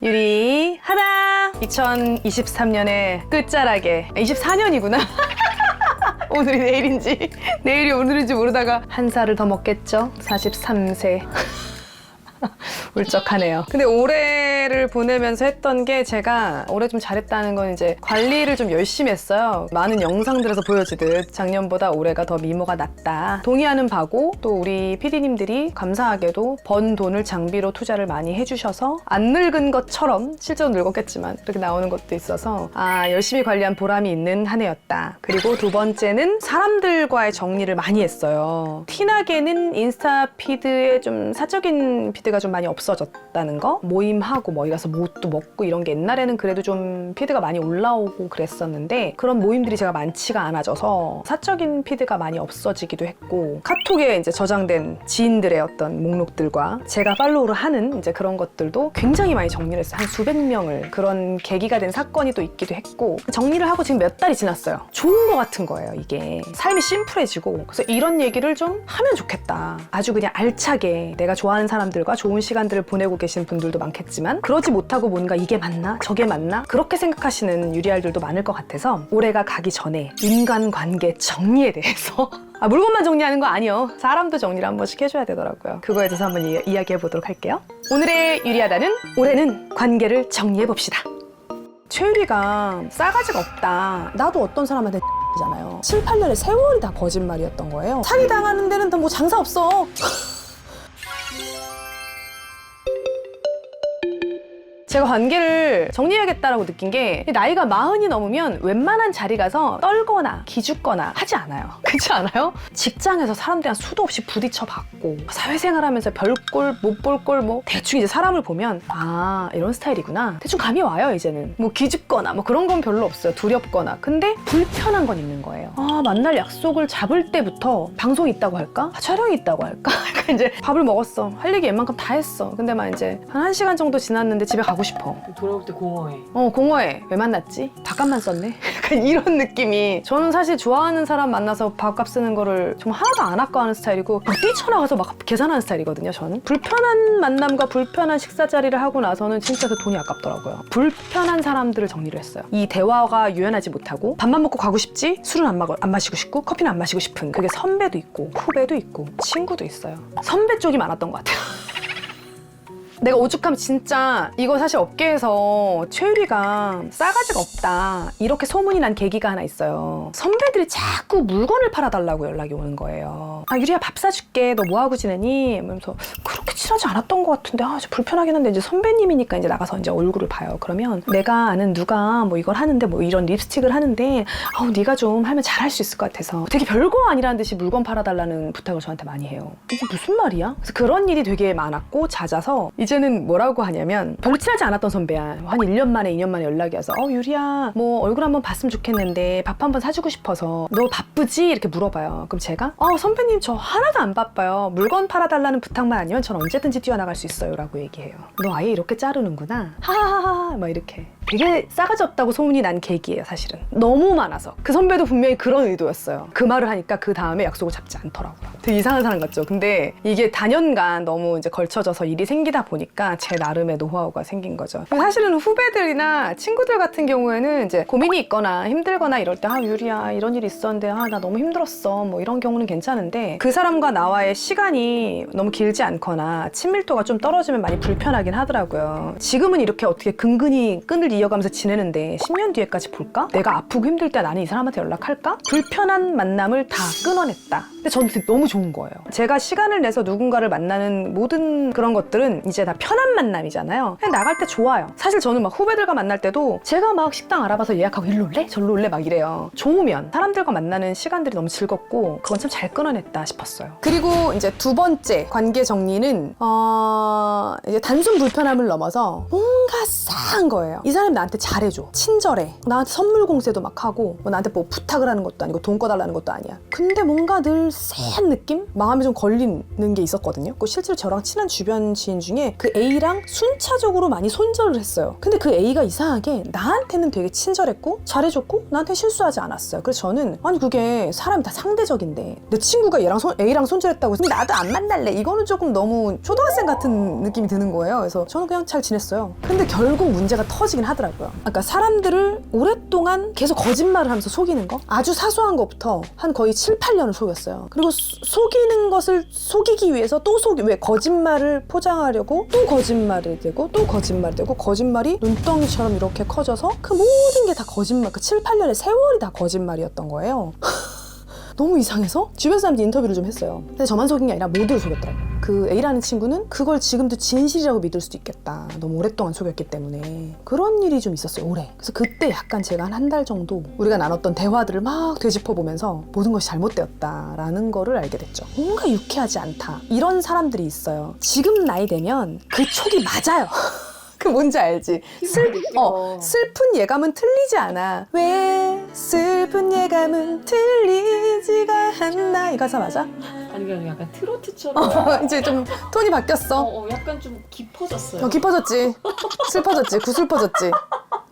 유리하다 2023년의 끝자락에 24년이구나 오늘이 내일인지 내일이 오늘인지 모르다가 한 살을 더 먹겠죠? 43세 울적하네요. 근데 올해를 보내면서 했던 게 제가 올해 좀 잘했다는 건 이제 관리를 좀 열심히 했어요. 많은 영상들에서 보여지듯 작년보다 올해가 더 미모가 낫다. 동의하는 바고 또 우리 PD님들이 감사하게도 번 돈을 장비로 투자를 많이 해주셔서 안 늙은 것처럼 실제로 늙었겠지만 그렇게 나오는 것도 있어서 열심히 관리한 보람이 있는 한 해였다. 그리고 두 번째는 사람들과의 정리를 많이 했어요. 티나게는 인스타 피드에 좀 사적인 피드가 좀 많이 없어졌다는 거? 모임하고 뭐 가서 뭣도 먹고 이런 게 옛날에는 그래도 좀 피드가 많이 올라오고 그랬었는데 그런 모임들이 제가 많지가 않아져서 사적인 피드가 많이 없어지기도 했고 카톡에 이제 저장된 지인들의 어떤 목록들과 제가 팔로우를 하는 이제 그런 것들도 굉장히 많이 정리를 했어요. 한 수백 명을. 그런 계기가 된 사건이 또 있기도 했고 정리를 하고 지금 몇 달이 지났어요. 좋은 거 같은 거예요, 이게. 삶이 심플해지고 그래서 이런 얘기를 좀 하면 좋겠다. 아주 그냥 알차게 내가 좋아하는 사람들과 좋은 시간들을 보내고 계신 분들도 많겠지만 그러지 못하고 뭔가 이게 맞나? 저게 맞나? 그렇게 생각하시는 유리알들도 많을 것 같아서 올해가 가기 전에 인간관계 정리에 대해서 물건만 정리하는 거 아니요. 사람도 정리를 한 번씩 해줘야 되더라고요. 그거에 대해서 한번 이야기해 보도록 할게요. 오늘의 유리하다는 올해는 관계를 정리해 봅시다. 최유리가 싸가지가 없다. 나도 어떤 사람한테 잖아요. 7, 8년의 세월이 다 거짓말이었던 거예요. 사기당하는 데는 뭐 장사 없어. 제가 관계를 정리해야겠다라고 느낀 게 나이가 40이 넘으면 웬만한 자리 가서 떨거나 기죽거나 하지 않아요. 그렇지 않아요? 직장에서 사람들이랑 수도 없이 부딪혀봤고 사회생활하면서 별꼴 못 볼 꼴 뭐 대충 이제 사람을 보면 이런 스타일이구나. 대충 감이 와요. 이제는 뭐 기죽거나 뭐 그런 건 별로 없어요. 두렵거나. 근데 불편한 건 있는 거예요. 만날 약속을 잡을 때부터 방송이 있다고 할까? 촬영이 있다고 할까? 이제 밥을 먹었어. 할 얘기 웬만큼 다 했어. 근데 막 이제 한 1시간 정도 지났는데 집에 가고 싶어. 돌아올 때 공허해. 공허해. 왜 만났지? 밥값만 썼네? 약간 이런 느낌이. 저는 사실 좋아하는 사람 만나서 밥값 쓰는 거를 정말 하나도 안 아까워하는 스타일이고 막 뛰쳐나가서 막 계산하는 스타일이거든요, 저는. 불편한 만남과 불편한 식사 자리를 하고 나서는 진짜 그 돈이 아깝더라고요. 불편한 사람들을 정리를 했어요. 이 대화가 유연하지 못하고 밥만 먹고 가고 싶지? 술은 안 마시고 싶고 커피는 안 마시고 싶은 그게 선배도 있고 후배도 있고 친구도 있어요. 선배 쪽이 많았던 것 같아요. 내가 오죽하면 진짜 이거 사실 업계에서 최유리가 싸가지가 없다 이렇게 소문이 난 계기가 하나 있어요. 선배들이 자꾸 물건을 팔아달라고 연락이 오는 거예요. 유리야 밥 사줄게. 너 뭐하고 지내니? 이러면서 그렇게 친하지 않았던 것 같은데 좀 불편하긴 한데 이제 선배님이니까 이제 나가서 이제 얼굴을 봐요. 그러면 내가 아는 누가 뭐 이걸 하는데 뭐 이런 립스틱을 하는데 네가 좀 하면 잘할 수 있을 것 같아서 되게 별거 아니라는 듯이 물건 팔아달라는 부탁을 저한테 많이 해요. 이게 무슨 말이야? 그래서 그런 일이 되게 많았고 잦아서 이제는 뭐라고 하냐면 별로 친하지 않았던 선배야. 한 1년 만에 2년 만에 연락이 와서 유리야 뭐 얼굴 한번 봤으면 좋겠는데 밥 한번 사주고 싶어서 너 바쁘지? 이렇게 물어봐요. 그럼 제가 선배님 저 하나도 안 바빠요. 물건 팔아달라는 부탁만 아니면 전 언제든지 뛰어나갈 수 있어요 라고 얘기해요. 너 아예 이렇게 자르는구나. 하하하하 막 이렇게. 되게 싸가지 없다고 소문이 난 계기예요. 사실은 너무 많아서. 그 선배도 분명히 그런 의도였어요. 그 말을 하니까 그 다음에 약속을 잡지 않더라고요. 되게 이상한 사람 같죠. 근데 이게 다년간 너무 이제 걸쳐져서 일이 생기다 보니까 제 나름의 노하우가 생긴 거죠. 사실은 후배들이나 친구들 같은 경우에는 이제 고민이 있거나 힘들거나 이럴 때 유리야 이런 일이 있었는데 나 너무 힘들었어 뭐 이런 경우는 괜찮은데 그 사람과 나와의 시간이 너무 길지 않거나 친밀도가 좀 떨어지면 많이 불편하긴 하더라고요. 지금은 이렇게 어떻게 근근히 끈을 이어가면서 지내는데 10년 뒤에까지 볼까? 내가 아프고 힘들 때 나는 이 사람한테 연락할까? 불편한 만남을 다 끊어냈다. 근데 저는 너무 좋은 거예요. 제가 시간을 내서 누군가를 만나는 모든 그런 것들은 이제 다 편한 만남이잖아요. 그냥 나갈 때 좋아요. 사실 저는 막 후배들과 만날 때도 제가 막 식당 알아봐서 예약하고 일로 올래? 절로 올래? 막 이래요. 좋으면 사람들과 만나는 시간들이 너무 즐겁고 그건 참 잘 끊어냈다 싶었어요. 그리고 이제 두 번째 관계 정리는 이제 단순 불편함을 넘어서 뭔가 싸한 거예요. 이 사람이 나한테 잘해줘. 친절해. 나한테 선물 공세도 막 하고 나한테 뭐 부탁을 하는 것도 아니고 돈 꺼달라는 것도 아니야. 근데 뭔가 늘 쎄한 느낌? 마음에 좀 걸리는 게 있었거든요. 실제로 저랑 친한 주변 지인 중에 그 A랑 순차적으로 많이 손절을 했어요. 근데 그 A가 이상하게 나한테는 되게 친절했고 잘해줬고 나한테 실수하지 않았어요. 그래서 저는 그게 사람이 다 상대적인데 내 친구가 A랑 손절했다고 해서 나도 안 만날래. 이거는 조금 너무 초등학생 같은 느낌이 드는 거예요. 그래서 저는 그냥 잘 지냈어요. 근데 결국 문제가 터지긴 하더라고요. 그러니까 사람들을 오랫동안 계속 거짓말을 하면서 속이는 거, 아주 사소한 것부터 한 거의 7, 8년을 속였어요. 그리고 속이는 것을 속이기 위해서 또 왜 거짓말을 포장하려고 또 거짓말이 되고 또 거짓말이 되고, 거짓말이 눈덩이처럼 이렇게 커져서 그 모든 게 다 거짓말, 그 7, 8년의 세월이 다 거짓말이었던 거예요. 너무 이상해서 주변 사람들이 인터뷰를 좀 했어요. 근데 저만 속인 게 아니라 모두를 속였더라고요. 그 A라는 친구는 그걸 지금도 진실이라고 믿을 수도 있겠다. 너무 오랫동안 속였기 때문에. 그런 일이 좀 있었어요, 올해. 그래서 그때 약간 제가 한 달 정도 우리가 나눴던 대화들을 막 되짚어보면서 모든 것이 잘못되었다라는 거를 알게 됐죠. 뭔가 유쾌하지 않다. 이런 사람들이 있어요. 지금 나이 되면 그 촉이 맞아요. 그 뭔지 알지? 슬픈 예감은 틀리지 않아. 왜 슬픈 예감은 틀리지가 않나. 이 가사 맞아? 아니 그냥 약간 트로트처럼 이제 좀 톤이 바뀌었어. 약간 좀 깊어졌어요. 깊어졌지. 슬퍼졌지. 구슬퍼졌지.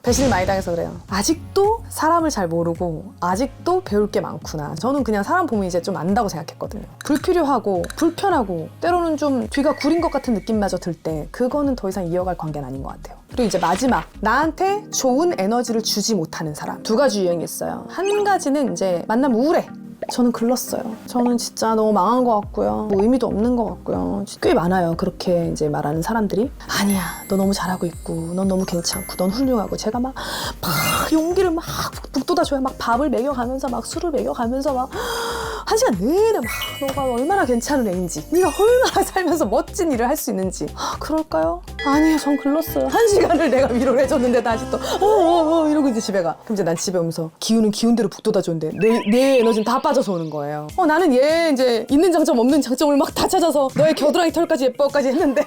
배신을 많이 당해서 그래요. 아직도 사람을 잘 모르고 아직도 배울 게 많구나. 저는 그냥 사람 보면 이제 좀 안다고 생각했거든요. 불필요하고 불편하고 때로는 좀 뒤가 구린 것 같은 느낌마저 들 때 그거는 더 이상 이어갈 관계는 아닌 것 같아요. 그리고 이제 마지막, 나한테 좋은 에너지를 주지 못하는 사람. 두 가지 유형이 있어요. 한 가지는 이제 만나면 우울해. 저는 글렀어요. 저는 진짜 너무 망한 것 같고요. 뭐 의미도 없는 것 같고요. 꽤 많아요. 그렇게 이제 말하는 사람들이. 아니야, 너 너무 잘하고 있고, 넌 너무 괜찮고, 넌 훌륭하고. 제가 막 용기를 막 북돋아줘야 막 밥을 먹여가면서 막 술을 먹여가면서 막 한 시간 내내 막 너가 얼마나 괜찮은 애인지, 네가 얼마나 살면서 멋진 일을 할 수 있는지. 그럴까요? 아니에요, 전 글렀어요. 한 시간을 내가 위로를 해줬는데 다시 또 이러고 이제 집에 가. 그럼 이제 난 집에 오면서 기운은 기운대로 북돋아줬는데 내 에너지는 다 빠져서 오는 거예요. 나는 얘 이제 있는 장점 없는 장점을 막 다 찾아서 너의 겨드랑이 털까지 예뻐까지 했는데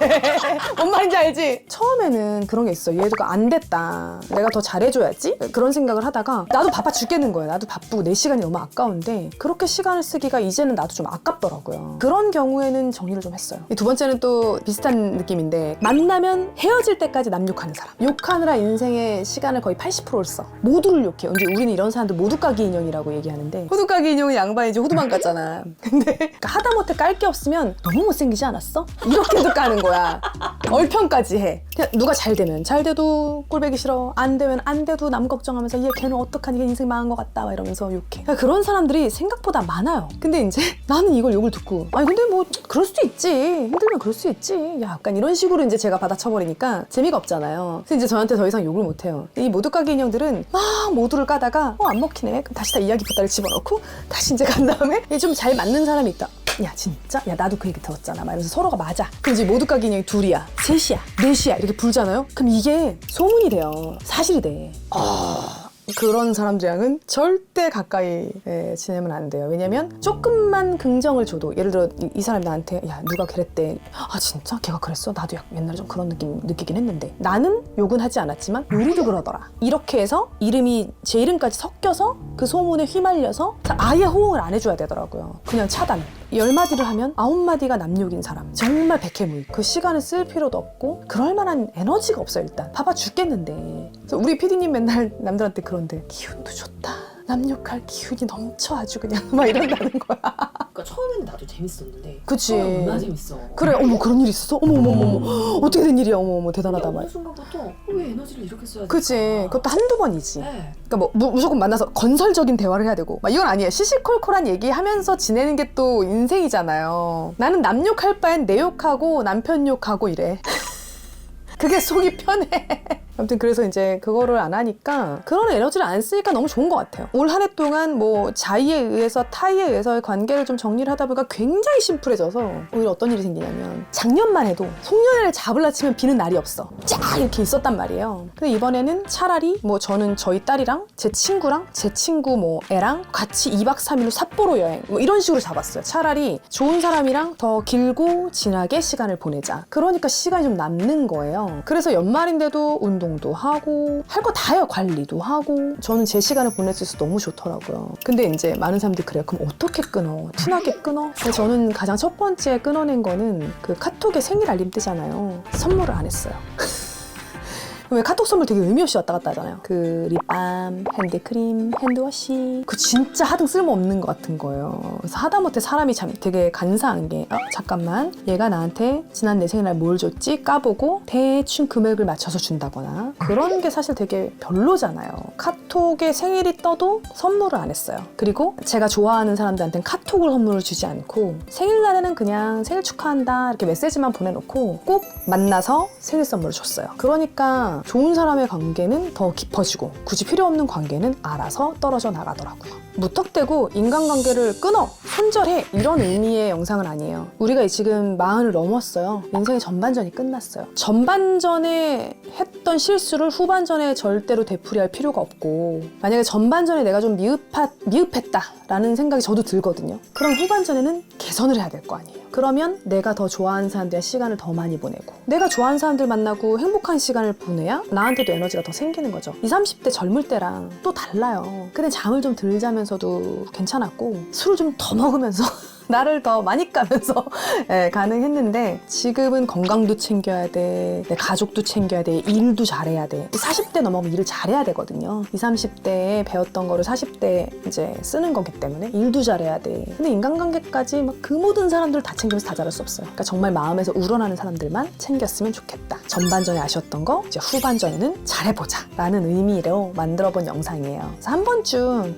뭔 말인지 알지? 처음에는 그런 게 있어. 얘가 안 됐다, 내가 더 잘해줘야지, 그런 생각을 하다가 나도 바빠 죽겠는 거예요. 나도 바쁘고 내 시간이 너무 아까운데 그렇게 시간을 쓰기가 이제는 나도 좀 아깝더라고요. 그런 경우에는 정리를 좀 했어요. 두 번째는 또 비슷한 느낌인데, 만나면 헤어질 때까지 남 욕하는 사람. 욕하느라 인생의 시간을 거의 80%를 써. 모두를 욕해요. 이제 우리는 이런 사람들 모두까기 인형이라고 얘기하는데, 호두까기 인형은 양반이지 호두만 깠잖아. 근데 하다못해 깔 게 없으면 너무 못생기지 않았어? 이렇게도 까는 거야. 얼평까지 해. 그냥 누가 잘 되면 잘 돼도 꼴보기 싫어, 안 되면 안 돼도 남 걱정하면서 얘 걔는 어떡하니, 걔 인생 망한 것 같다 막 이러면서 욕해. 그러니까 그런 사람들이 생각보다 많아요. 근데 이제 나는 이걸 욕을 듣고, 아니 근데 뭐 그럴 수도 있지, 힘들면 그럴 수 있지, 야, 약간 이런 식으로 이제 제가 받아쳐버리니까 재미가 없잖아요. 그래서 이제 저한테 더 이상 욕을 못해요. 이 모두까기 인형들은 막 모두를 까다가 안 먹히네, 그럼 다시 다 이야기 보따리 집어넣고 다시 이제 간 다음에 좀 잘 맞는 사람이 있다. 야 진짜? 야 나도 그 얘기 들었잖아 막 이러면서 서로가 맞아. 그럼 이제 모두까기 인형이 둘이야, 셋이야, 넷이야 이렇게 불잖아요. 그럼 이게 소문이 돼요. 사실이 돼. 그런 사람들이랑은 절대 가까이 지내면 안 돼요. 왜냐면 조금만 긍정을 줘도, 예를 들어 이 사람이 나한테 야 누가 그랬대, 아 진짜? 걔가 그랬어? 나도 옛날에 좀 그런 느낌 느끼긴 했는데, 나는 욕은 하지 않았지만 우리도 그러더라, 이렇게 해서 이름이 제 이름까지 섞여서 그 소문에 휘말려서 아예 호응을 안 해줘야 되더라고요. 그냥 차단. 10마디를 하면 9마디가 남욕인 사람, 정말 백해무익. 그 시간을 쓸 필요도 없고 그럴 만한 에너지가 없어요. 일단 바빠 죽겠는데. 그래서 우리 PD님 맨날 남들한테 그런데, 기운도 좋다, 남욕할 기운이 넘쳐 아주 그냥 막 이런다는 거야. 그러니까 처음에는 나도 재밌었는데 그치. 얼마나 재밌어. 그래, 어머 그런 일이 있었어? 어머 어떻게 된 일이야, 어머 대단하다 어느 말. 순간부터 왜 에너지를 이렇게 써야 돼? 그치. 그것도 한두 번이지. 네. 그러니까 뭐 무조건 만나서 건설적인 대화를 해야 되고 막 이건 아니에요. 시시콜콜한 얘기하면서 지내는 게 또 인생이잖아요. 나는 남 욕할 바엔 내 욕하고 남편 욕하고 이래. 그게 속이 편해. 아무튼 그래서 이제 그거를 안 하니까, 그런 에너지를 안 쓰니까 너무 좋은 것 같아요. 올 한 해 동안 뭐 자의에 의해서 타의에 의해서의 관계를 좀 정리를 하다 보니까 굉장히 심플해져서, 오히려 어떤 일이 생기냐면, 작년만 해도 송년회를 잡으려 치면 비는 날이 없어. 쫙 이렇게 있었단 말이에요. 근데 이번에는 차라리 뭐 저는 저희 딸이랑 제 친구랑 제 친구 뭐 애랑 같이 2박 3일로 삿포로 여행 뭐 이런 식으로 잡았어요. 차라리 좋은 사람이랑 더 길고 진하게 시간을 보내자. 그러니까 시간이 좀 남는 거예요. 그래서 연말인데도 운동도 하고 할 거 다 해요. 관리도 하고. 저는 제 시간을 보낼 수 있어서 너무 좋더라고요. 근데 이제 많은 사람들이 그래요. 그럼 어떻게 끊어? 티나게 끊어? 근데 저는 가장 첫 번째 끊어낸 거는 그 카톡에 생일 알림 뜨잖아요. 선물을 안 했어요. 왜 카톡 선물 되게 의미 없이 왔다 갔다 하잖아요. 그 립밤, 핸드크림, 핸드워시. 그 진짜 하등 쓸모없는 것 같은 거예요. 그래서 하다못해 사람이 참 되게 간사한 게 잠깐만 얘가 나한테 지난 내 생일날 뭘 줬지? 까보고 대충 금액을 맞춰서 준다거나 그런 게 사실 되게 별로잖아요. 카톡에 생일이 떠도 선물을 안 했어요. 그리고 제가 좋아하는 사람들한테는 카톡을 선물을 주지 않고 생일날에는 그냥 생일 축하한다 이렇게 메시지만 보내놓고 꼭 만나서 생일 선물을 줬어요. 그러니까 좋은 사람의 관계는 더 깊어지고 굳이 필요 없는 관계는 알아서 떨어져 나가더라고요. 무턱대고 인간관계를 끊어, 손절해 이런 의미의 영상은 아니에요. 우리가 지금 40을 넘었어요. 인생의 전반전이 끝났어요. 전반전에 했던 실수를 후반전에 절대로 되풀이할 필요가 없고 만약에 전반전에 내가 좀 미흡했다라는 생각이 저도 들거든요. 그럼 후반전에는 개선을 해야 될 거 아니에요. 그러면 내가 더 좋아하는 사람들과 시간을 더 많이 보내고 내가 좋아하는 사람들 만나고 행복한 시간을 보내야 나한테도 에너지가 더 생기는 거죠. 20, 30대 젊을 때랑 또 달라요. 근데 잠을 좀 덜 자면서도 괜찮았고 술을 좀 더 먹으면서 나를 더 많이 까면서 가능했는데 지금은 건강도 챙겨야 돼, 내 가족도 챙겨야 돼, 일도 잘해야 돼. 40대 넘어가면 일을 잘해야 되거든요. 20, 30대에 배웠던 거를 40대에 이제 쓰는 거기 때문에 일도 잘해야 돼. 근데 인간관계까지 막 그 모든 사람들을 다 챙기면서 다 잘할 수 없어요. 그러니까 정말 마음에서 우러나는 사람들만 챙겼으면 좋겠다. 전반전에 아쉬웠던 거 이제 후반전에는 잘해보자 라는 의미로 만들어본 영상이에요. 그래서 한 번쯤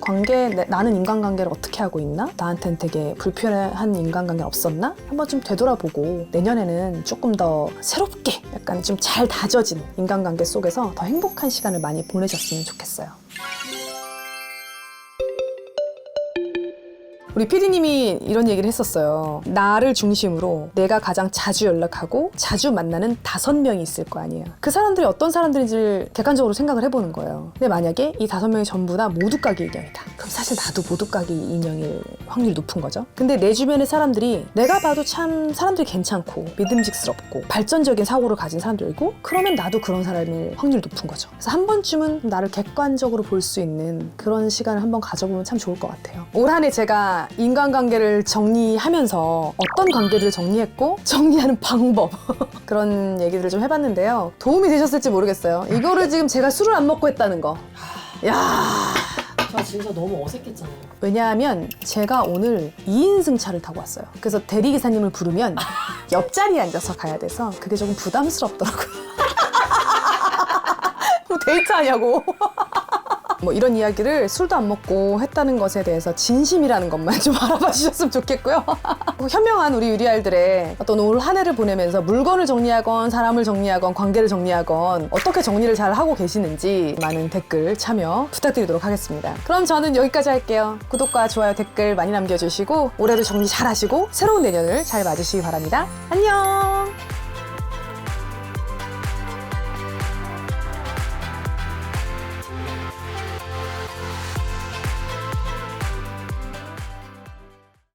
나는 인간관계를 어떻게 하고 있나? 나한테는 되게 불편한 인간관계는 없었나? 한 번쯤 되돌아보고 내년에는 조금 더 새롭게 약간 좀 잘 다져진 인간관계 속에서 더 행복한 시간을 많이 보내셨으면 좋겠어요. 우리 PD님이 이런 얘기를 했었어요. 나를 중심으로 내가 가장 자주 연락하고 자주 만나는 5명이 있을 거 아니에요. 그 사람들이 어떤 사람들인지를 객관적으로 생각을 해보는 거예요. 근데 만약에 이 5명이 전부 다 모두까기 인형이다. 그럼 사실 나도 모두까기 인형일 확률이 높은 거죠. 근데 내 주변의 사람들이 내가 봐도 참 사람들이 괜찮고 믿음직스럽고 발전적인 사고를 가진 사람들이고 그러면 나도 그런 사람일 확률이 높은 거죠. 그래서 한 번쯤은 나를 객관적으로 볼 수 있는 그런 시간을 한번 가져보면 참 좋을 것 같아요. 올 한 해 제가 인간관계를 정리하면서 어떤 관계들을 정리했고 정리하는 방법 그런 얘기들을 좀 해봤는데요. 도움이 되셨을지 모르겠어요. 이거를 지금 제가 술을 안 먹고 했다는 거. 야, 저 진짜 너무 어색했잖아요. 왜냐하면 제가 오늘 2인승 차를 타고 왔어요. 그래서 대리기사님을 부르면 옆자리에 앉아서 가야 돼서 그게 조금 부담스럽더라고요. 뭐 데이트하냐고. 뭐 이런 이야기를 술도 안 먹고 했다는 것에 대해서 진심이라는 것만 좀 알아봐 주셨으면 좋겠고요. 현명한 우리 유리알들의 어떤 올 한 해를 보내면서 물건을 정리하건 사람을 정리하건 관계를 정리하건 어떻게 정리를 잘 하고 계시는지 많은 댓글 참여 부탁드리도록 하겠습니다. 그럼 저는 여기까지 할게요. 구독과 좋아요 댓글 많이 남겨주시고 올해도 정리 잘 하시고 새로운 내년을 잘 맞으시기 바랍니다. 안녕.